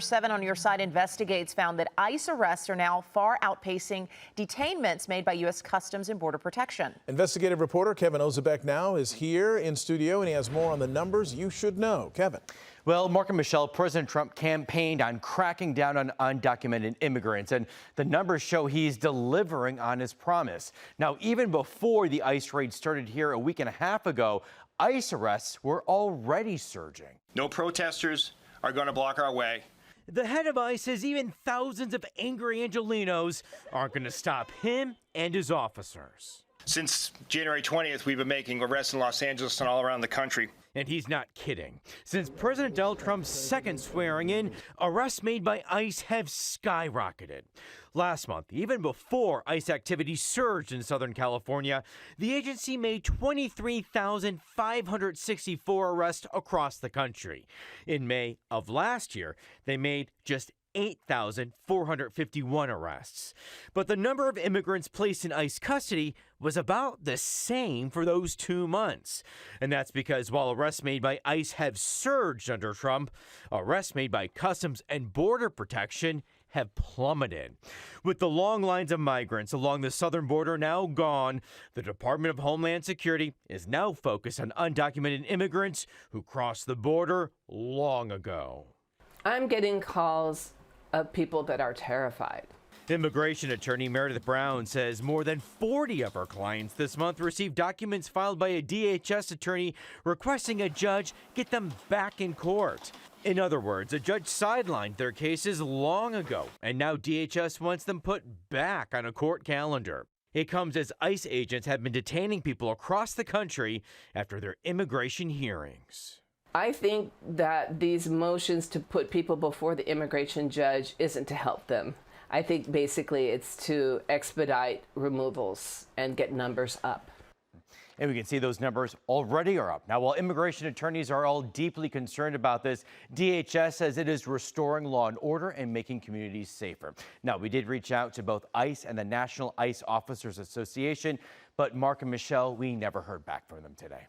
7 on your side investigates found that ICE arrests are now far outpacing detainments made by U.S. Customs and Border Protection. Investigative reporter Kevin Ozebek now is here in studio, and he has more on the numbers you should know. Kevin. Well, Mark and Michelle, President Trump campaigned on cracking down on undocumented immigrants, and the numbers show he's delivering on his promise. Now, even before the ICE raid started here a week and a half ago, ICE arrests were already surging. No protesters are going to block our way. The head of ICE says even thousands of angry Angelenos aren't going to stop him and his officers. Since January 20th, we've been making arrests in Los Angeles and all around the country. And he's not kidding. Since President Donald Trump's second swearing in, arrests made by ICE have skyrocketed. Last month, even before ICE activity surged in Southern California, the agency made 23,564 arrests across the country. In May of last year, they made just 8,451 arrests. But the number of immigrants placed in ICE custody was about the same for those 2 months. And that's because while arrests made by ICE have surged under Trump, arrests made by Customs and Border Protection have plummeted. With the long lines of migrants along the southern border now gone, the Department of Homeland Security is now focused on undocumented immigrants who crossed the border long ago. I'm getting calls of people that are terrified. Immigration attorney Meredith Brown says more than 40 of her clients this month received documents filed by a DHS attorney requesting a judge get them back in court. In other words, a judge sidelined their cases long ago, and now DHS wants them put back on a court calendar. It comes as ICE agents have been detaining people across the country after their immigration hearings. I think that these motions to put people before the immigration judge isn't to help them. I think basically it's to expedite removals and get numbers up. And we can see those numbers already are up. Now, while immigration attorneys are all deeply concerned about this, DHS says it is restoring law and order and making communities safer. Now, we did reach out to both ICE and the National ICE Officers Association, but Mark and Michelle, we never heard back from them today.